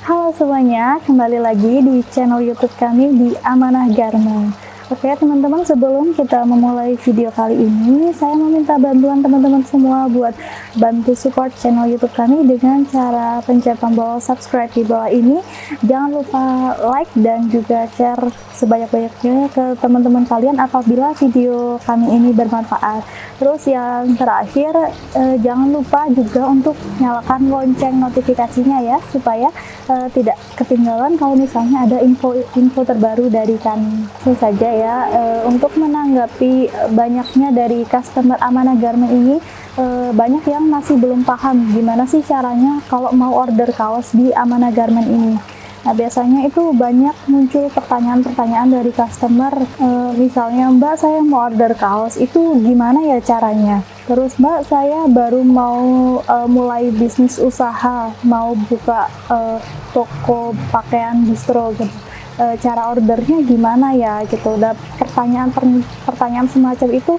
Halo semuanya, kembali lagi di channel YouTube kami di Amanah Garment. Oke teman-teman, sebelum kita memulai video kali ini, saya meminta bantuan teman-teman semua buat bantu support channel YouTube kami dengan cara pencet tombol subscribe di bawah ini. Jangan lupa like dan juga share sebanyak-banyaknya ke teman-teman kalian apabila video kami ini bermanfaat. Terus yang terakhir, jangan lupa juga untuk nyalakan lonceng notifikasinya ya, supaya tidak ketinggalan kalau misalnya ada info terbaru dari kami. Itu saja ya, untuk menanggapi banyaknya dari customer Amanah Garment ini, banyak yang masih belum paham gimana sih caranya kalau mau order kaos di Amanah Garment ini. Nah, biasanya itu banyak muncul pertanyaan-pertanyaan dari customer, misalnya, Mbak, saya mau order kaos, itu gimana ya caranya? Terus, Mbak, saya baru mau mulai bisnis usaha, mau buka toko pakaian distro gitu. Cara ordernya gimana ya gitu. Dan pertanyaan semacam itu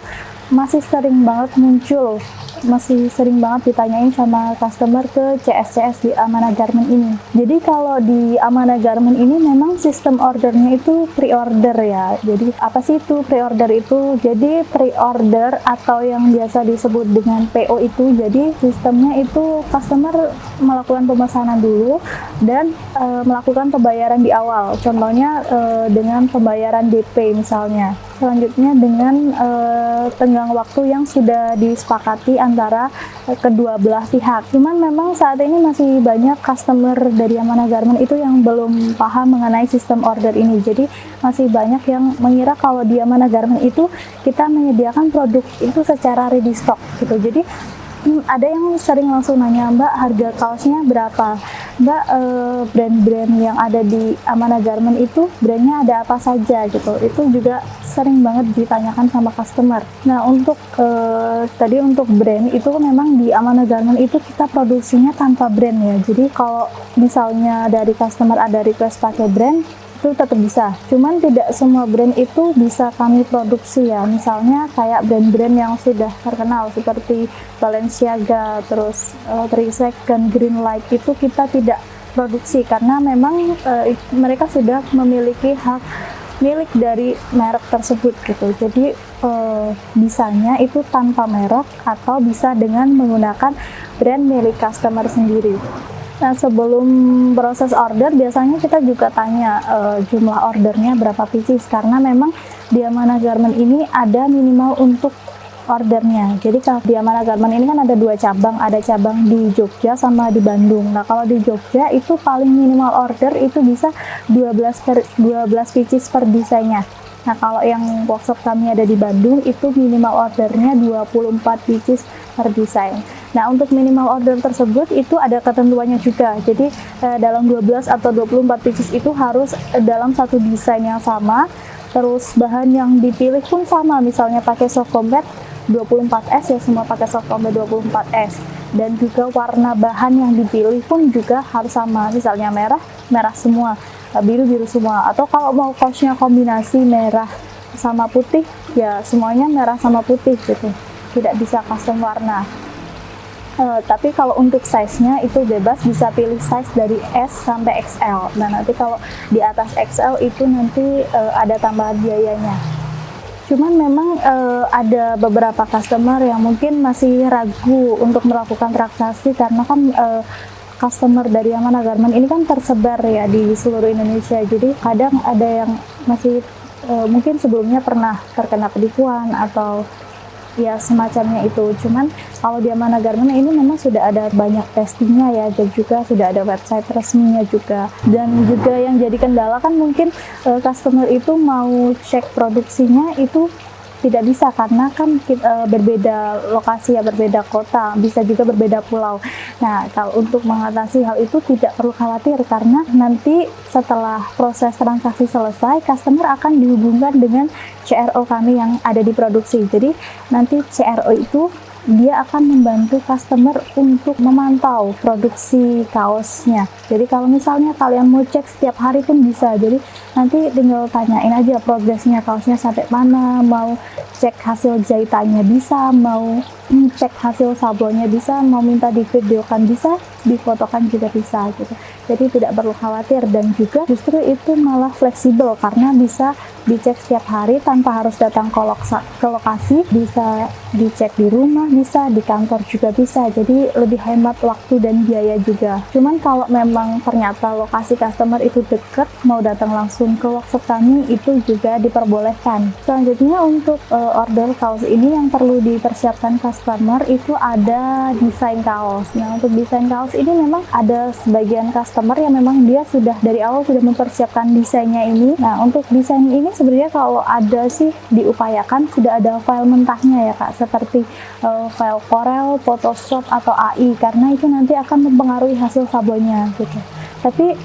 masih sering banget muncul, masih sering banget ditanyain sama customer ke CS di Amanah Garment ini. Jadi kalau di Amanah Garment ini memang sistem ordernya itu pre-order ya. Jadi apa sih itu pre-order itu? Jadi pre-order atau yang biasa disebut dengan PO itu, jadi sistemnya itu customer melakukan pemesanan dulu dan melakukan pembayaran di awal. Contohnya dengan pembayaran DP misalnya. Selanjutnya dengan tenggang waktu yang sudah disepakati antara kedua belah pihak. Cuman memang saat ini masih banyak customer dari Amanah Garment itu yang belum paham mengenai sistem order ini. Jadi masih banyak yang mengira kalau di Amanah Garment itu kita menyediakan produk itu secara ready stock gitu. Jadi ada yang sering langsung nanya, Mbak, harga kaosnya berapa? Mbak, brand-brand yang ada di Amanah Garment itu brandnya ada apa saja gitu. Itu juga sering banget ditanyakan sama customer. Nah, untuk tadi untuk brand itu memang di Amanah Garment itu kita produksinya tanpa brand ya. Jadi kalau misalnya dari customer ada request pakai brand, itu tetap bisa, cuman tidak semua brand itu bisa kami produksi ya. Misalnya kayak brand-brand yang sudah terkenal seperti Balenciaga, terus Second, Greenlight, itu kita tidak produksi karena memang mereka sudah memiliki hak milik dari merek tersebut gitu. Jadi bisanya itu tanpa merek atau bisa dengan menggunakan brand milik customer sendiri. Nah, sebelum proses order biasanya kita juga tanya jumlah ordernya berapa pieces, karena memang di Amanah Garment ini ada minimal untuk ordernya. Jadi kalau di Amanah Garment ini kan ada dua cabang, ada cabang di Jogja sama di Bandung. Nah, kalau di Jogja itu paling minimal order itu bisa 12 pieces per desainnya. Nah, kalau yang workshop kami ada di Bandung itu minimal ordernya 24 pieces per desain. Nah, untuk minimal order tersebut itu ada ketentuannya juga. Jadi dalam 12 atau 24 pieces itu harus dalam satu desain yang sama. Terus bahan yang dipilih pun sama, misalnya pakai soft combat 24S ya, semua pakai soft combat 24S. Dan juga warna bahan yang dipilih pun juga harus sama, misalnya merah, merah semua, biru, biru semua. Atau kalau mau kaosnya kombinasi merah sama putih, ya semuanya merah sama putih gitu. Tidak bisa custom warna. Tapi kalau untuk size-nya itu bebas, bisa pilih size dari S sampai XL. Nah, nanti kalau di atas XL itu nanti ada tambahan biayanya. Cuman memang ada beberapa customer yang mungkin masih ragu untuk melakukan transaksi karena kan customer dari Amanah Garment ini kan tersebar ya di seluruh Indonesia. Jadi kadang ada yang masih mungkin sebelumnya pernah terkena penipuan atau ya semacamnya itu. Cuman kalau di Amanah Garment ini memang sudah ada banyak testingnya ya, dan juga sudah ada website resminya juga. Dan juga yang jadi kendala kan mungkin customer itu mau cek produksinya itu tidak bisa karena kan berbeda lokasi ya, berbeda kota, bisa juga berbeda pulau. Nah, kalau untuk mengatasi hal itu tidak perlu khawatir karena nanti setelah proses transaksi selesai, customer akan dihubungkan dengan CRO kami yang ada di produksi. Jadi nanti CRO itu dia akan membantu customer untuk memantau produksi kaosnya. Jadi kalau misalnya kalian mau cek setiap hari pun bisa. Jadi nanti tinggal tanyain aja progresnya kaosnya sampai mana, mau cek hasil jahitannya bisa, mau cek hasil sablonnya bisa, mau minta divideokan bisa. difotokan juga bisa gitu. Jadi tidak perlu khawatir, dan juga justru itu malah fleksibel karena bisa dicek setiap hari tanpa harus datang ke lokasi, bisa dicek di rumah, bisa di kantor juga bisa. Jadi lebih hemat waktu dan biaya juga. Cuman kalau memang ternyata lokasi customer itu deket, mau datang langsung ke workshop kami itu juga diperbolehkan. Selanjutnya untuk order kaos ini yang perlu dipersiapkan customer itu ada desain kaos. Nah, untuk desain kaos ini memang ada sebagian customer yang memang dia sudah dari awal sudah mempersiapkan desainnya ini. Nah, untuk desain ini sebenarnya kalau ada sih diupayakan sudah ada file mentahnya ya Kak, seperti file Corel, Photoshop atau AI, karena itu nanti akan mempengaruhi hasil sablonnya gitu. Tapi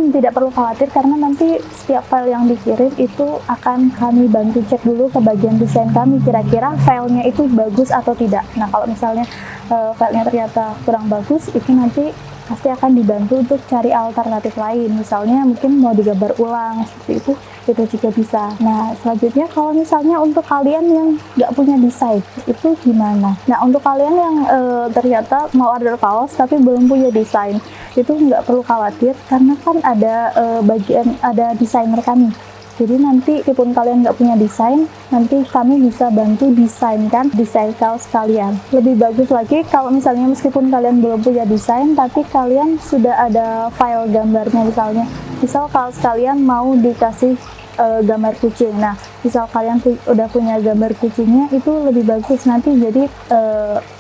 tidak perlu khawatir karena nanti setiap file yang dikirim itu akan kami bantu cek dulu ke bagian desain kami, kira-kira filenya itu bagus atau tidak. Nah, kalau misalnya filenya ternyata kurang bagus, itu nanti pasti akan dibantu untuk cari alternatif lain, misalnya mungkin mau digambar ulang seperti itu juga bisa. Nah, selanjutnya kalau misalnya untuk kalian yang nggak punya desain itu gimana? Nah, untuk kalian yang ternyata mau order kaos tapi belum punya desain, itu nggak perlu khawatir karena kan ada desainer kami. Jadi nanti meskipun kalian nggak punya desain, nanti kami bisa bantu desainkan desain kaos kalian. Lebih bagus lagi kalau misalnya meskipun kalian belum punya desain, tapi kalian sudah ada file gambarnya misalnya. Misal kaos kalian mau dikasih gambar kucing. Nah, misal kalian udah punya gambar kucingnya, itu lebih bagus nanti. Jadi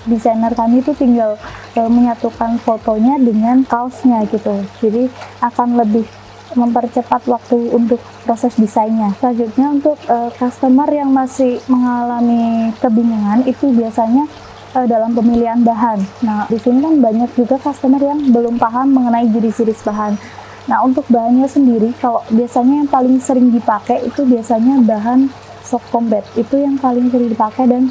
desainer kami itu tinggal menyatukan fotonya dengan kaosnya gitu. Jadi akan lebih mempercepat waktu untuk proses desainnya. Selanjutnya untuk customer yang masih mengalami kebingungan itu biasanya dalam pemilihan bahan. Nah, di sini kan banyak juga customer yang belum paham mengenai jenis-jenis bahan. Nah, untuk bahannya sendiri, kalau biasanya yang paling sering dipakai itu biasanya bahan soft combat, itu yang paling sering dipakai dan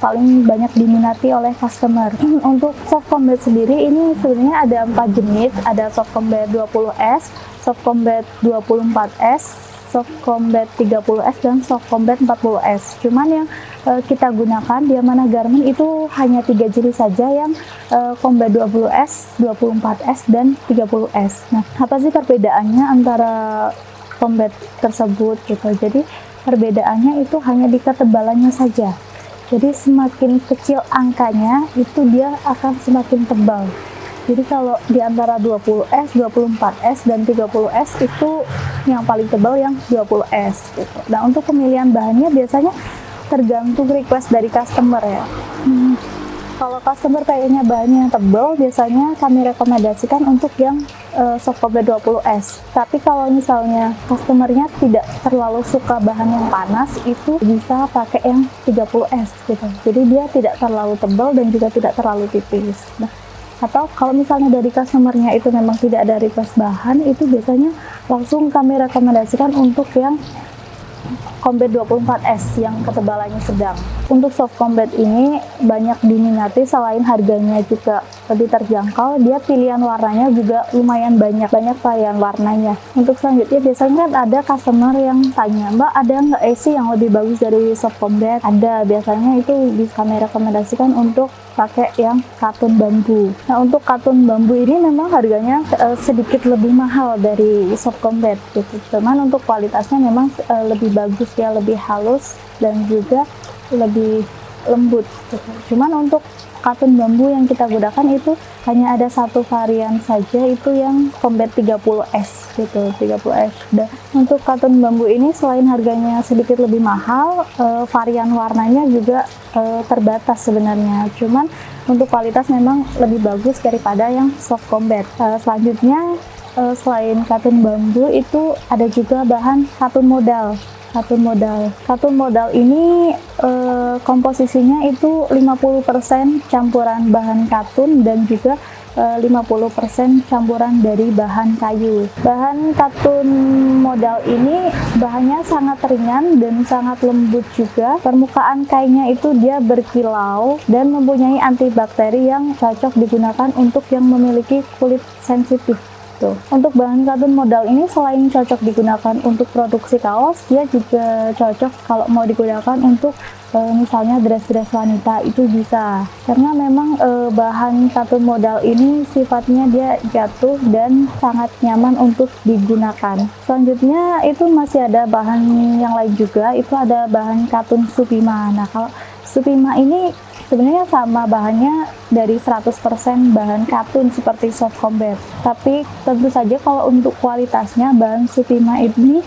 paling banyak diminati oleh customer. Untuk soft combat sendiri ini sebenarnya ada 4 jenis, ada soft combat 20S, soft combat 24S, soft combat 30S, dan soft combat 40S. Cuman yang kita gunakan di Amanah Garment itu hanya 3 jenis saja, yang combat 20S, 24S, dan 30S. Nah, apa sih perbedaannya antara combat tersebut gitu? Jadi perbedaannya itu hanya di ketebalannya saja. Jadi semakin kecil angkanya itu dia akan semakin tebal. Jadi kalau di antara 20S, 24S, dan 30S itu yang paling tebal yang 20S gitu. Nah, untuk pemilihan bahannya biasanya tergantung request dari customer ya. Kalau customer kayaknya bahannya yang tebal, biasanya kami rekomendasikan untuk yang soft combat 20S. Tapi kalau misalnya customernya tidak terlalu suka bahan yang panas, itu bisa pakai yang 30S gitu. Jadi dia tidak terlalu tebal dan juga tidak terlalu tipis. Nah, atau kalau misalnya dari customernya itu memang tidak ada request bahan, itu biasanya langsung kami rekomendasikan untuk yang combat 24S yang ketebalannya sedang. Untuk soft combat ini banyak diminati, selain harganya juga lebih terjangkau, dia pilihan warnanya juga lumayan banyak varian warnanya. Untuk selanjutnya biasanya kan ada customer yang tanya, Mbak ada nggak AC yang lebih bagus dari soft combat? Ada, biasanya itu bisa kami rekomendasikan untuk pakai yang katun bambu. Nah, untuk katun bambu ini memang harganya sedikit lebih mahal dari soft combat gitu. Cuman untuk kualitasnya memang lebih bagus, dia lebih halus dan juga lebih lembut gitu. Cuman untuk katun bambu yang kita gunakan itu hanya ada satu varian saja, itu yang combat 30S gitu, 30S. Dan untuk katun bambu ini selain harganya sedikit lebih mahal, varian warnanya juga terbatas sebenarnya. Cuman untuk kualitas memang lebih bagus daripada yang soft combat. Selanjutnya selain katun bambu itu ada juga bahan katun modal. Katun modal ini komposisinya itu 50% campuran bahan katun dan juga 50% campuran dari bahan kayu. Bahan katun modal ini bahannya sangat ringan dan sangat lembut juga. Permukaan kainnya itu dia berkilau dan mempunyai antibakteri yang cocok digunakan untuk yang memiliki kulit sensitif. Tuh. Untuk bahan katun modal ini selain cocok digunakan untuk produksi kaos, dia juga cocok kalau mau digunakan untuk misalnya dress-dress wanita, itu bisa. Karena memang bahan katun modal ini sifatnya dia jatuh dan sangat nyaman untuk digunakan. Selanjutnya itu masih ada bahan yang lain juga, itu ada bahan katun Supima. Nah, kalau Supima ini sebenarnya sama bahannya dari 100% bahan katun seperti soft combat. Tapi tentu saja kalau untuk kualitasnya bahan Supima ini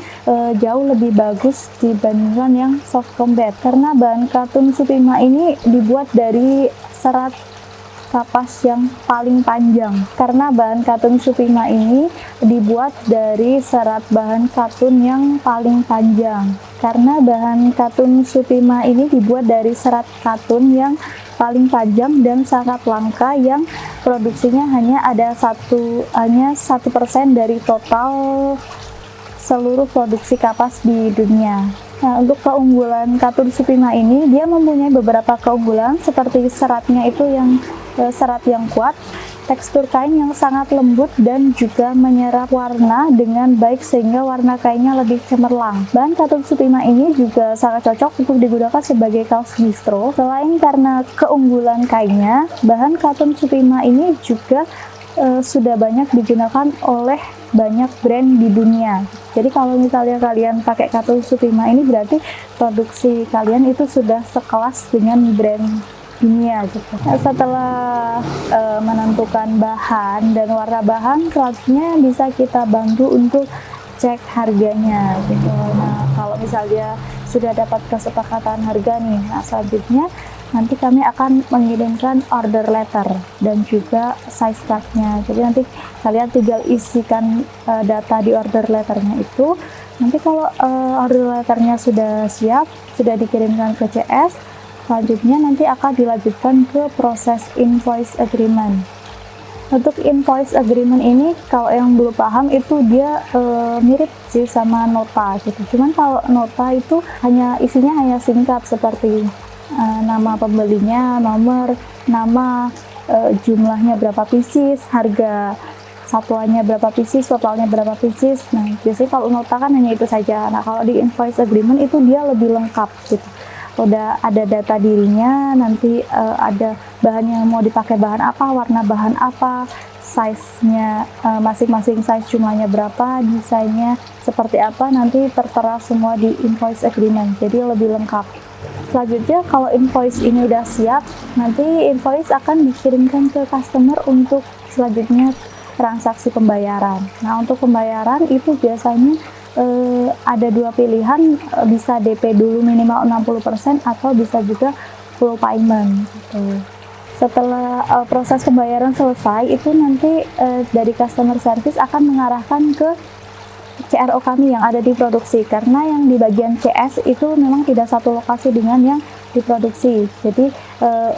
jauh lebih bagus dibandingkan yang soft combat. Karena bahan katun Supima ini dibuat dari serat kapas yang paling panjang. Karena bahan katun Supima ini dibuat dari serat bahan katun yang paling panjang. Karena bahan katun Supima ini dibuat dari serat katun yang paling panjang dan sangat langka, yang produksinya hanya 1% dari total seluruh produksi kapas di dunia. Nah, untuk keunggulan katun Supima ini, dia mempunyai beberapa keunggulan seperti seratnya itu yang serat yang kuat, tekstur kain yang sangat lembut dan juga menyerap warna dengan baik sehingga warna kainnya lebih cemerlang. Bahan katun Supima ini juga sangat cocok untuk digunakan sebagai kaos distro. Selain karena keunggulan kainnya, bahan katun Supima ini juga sudah banyak digunakan oleh banyak brand di dunia. Jadi kalau misalnya kalian pakai katun Supima ini, berarti produksi kalian itu sudah sekelas dengan brand dunia gitu. Nah, setelah menentukan bahan dan warna bahan, selanjutnya bisa kita bantu untuk cek harganya gitu. Nah, kalau misalnya sudah dapat kesepakatan harga nih, nah selanjutnya nanti kami akan mengirimkan order letter dan juga size cardnya. Jadi nanti kalian tinggal isikan data di order letternya itu. Nanti kalau order letternya sudah siap, sudah dikirimkan ke CS, selanjutnya nanti akan dilanjutkan ke proses invoice agreement. Untuk invoice agreement ini, kalau yang belum paham itu dia mirip sih sama nota gitu. Cuman kalau nota itu isinya hanya singkat seperti nama pembelinya, nomor, nama, jumlahnya berapa pieces, harga satuannya berapa pieces, totalnya berapa pieces. Nah, biasanya kalau nota kan hanya itu saja. Nah, kalau di invoice agreement itu dia lebih lengkap gitu. Udah ada data dirinya, nanti ada bahan yang mau dipakai bahan apa, warna bahan apa, size-nya masing-masing size jumlahnya berapa, desainnya seperti apa, nanti tertera semua di invoice agreement, jadi lebih lengkap. Selanjutnya kalau invoice ini udah siap, nanti invoice akan dikirimkan ke customer untuk selanjutnya transaksi pembayaran. Nah, untuk pembayaran itu biasanya ada dua pilihan, bisa DP dulu minimal 60% atau bisa juga full payment gitu. Setelah proses pembayaran selesai, itu nanti dari customer service akan mengarahkan ke CRO kami yang ada di produksi, karena yang di bagian CS itu memang tidak satu lokasi dengan yang diproduksi. Jadi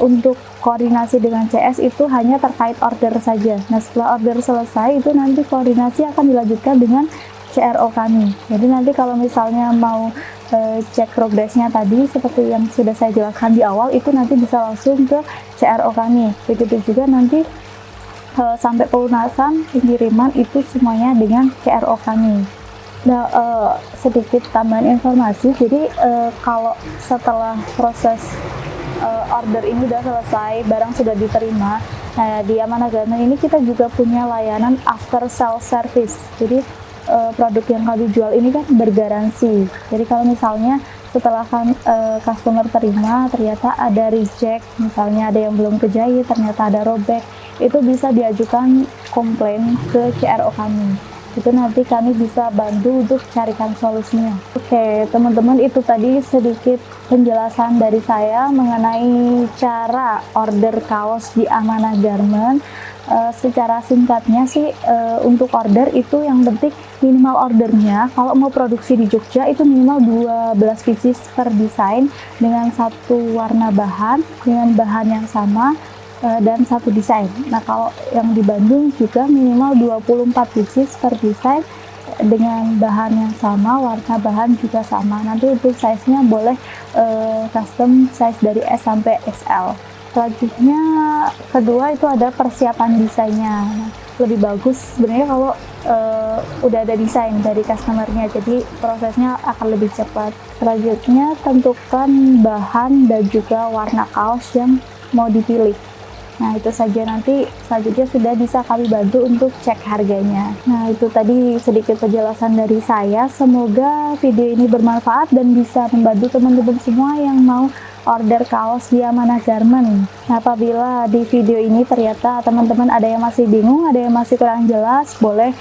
untuk koordinasi dengan CS itu hanya terkait order saja. Nah, setelah order selesai itu nanti koordinasi akan dilanjutkan dengan CRO kami. Jadi nanti kalau misalnya mau cek progresnya tadi seperti yang sudah saya jelaskan di awal, itu nanti bisa langsung ke CRO kami. Begitu juga nanti sampai pelunasan pengiriman itu semuanya dengan CRO kami. Nah, sedikit tambahan informasi. Jadi kalau setelah proses order ini sudah selesai, barang sudah diterima, nah di Amanah Garment ini kita juga punya layanan after sales service. Jadi produk yang kami jual ini kan bergaransi. Jadi kalau misalnya setelah customer terima ternyata ada reject, misalnya ada yang belum kejahit, ternyata ada robek, itu bisa diajukan komplain ke CRO kami. Itu nanti kami bisa bantu untuk carikan solusinya. Oke, teman-teman, itu tadi sedikit penjelasan dari saya mengenai cara order kaos di Amanah Garment. Secara singkatnya sih, untuk order itu yang penting minimal ordernya kalau mau produksi di Jogja itu minimal 12 pieces per desain dengan satu warna bahan dengan bahan yang sama dan satu desain. Nah, kalau yang di Bandung juga minimal 24 pieces per desain dengan bahan yang sama, warna bahan juga sama. Nanti untuk size-nya boleh custom size dari S sampai XL. Selanjutnya kedua itu ada persiapan desainnya. Nah, lebih bagus sebenarnya kalau udah ada desain dari customernya, jadi prosesnya akan lebih cepat. Selanjutnya tentukan bahan dan juga warna kaos yang mau dipilih. Nah itu saja, nanti selanjutnya sudah bisa kami bantu untuk cek harganya. Nah itu tadi sedikit penjelasan dari saya, semoga video ini bermanfaat dan bisa membantu teman-teman semua yang mau order kaos di Amanah Garment. Nah, apabila di video ini ternyata teman-teman ada yang masih bingung, ada yang masih kurang jelas, boleh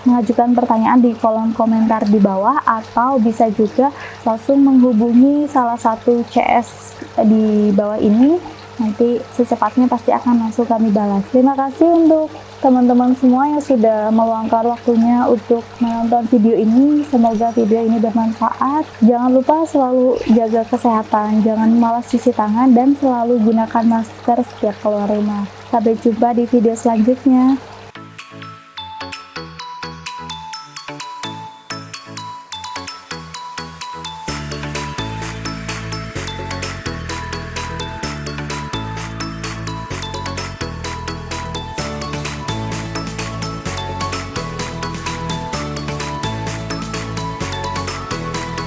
mengajukan pertanyaan di kolom komentar di bawah, atau bisa juga langsung menghubungi salah satu CS di bawah ini. Nanti secepatnya pasti akan langsung kami balas. Terima kasih untuk teman-teman semua yang sudah meluangkan waktunya untuk menonton video ini. Semoga video ini bermanfaat. Jangan lupa selalu jaga kesehatan, jangan malas cuci tangan, dan selalu gunakan masker setiap keluar rumah. Sampai jumpa di video selanjutnya.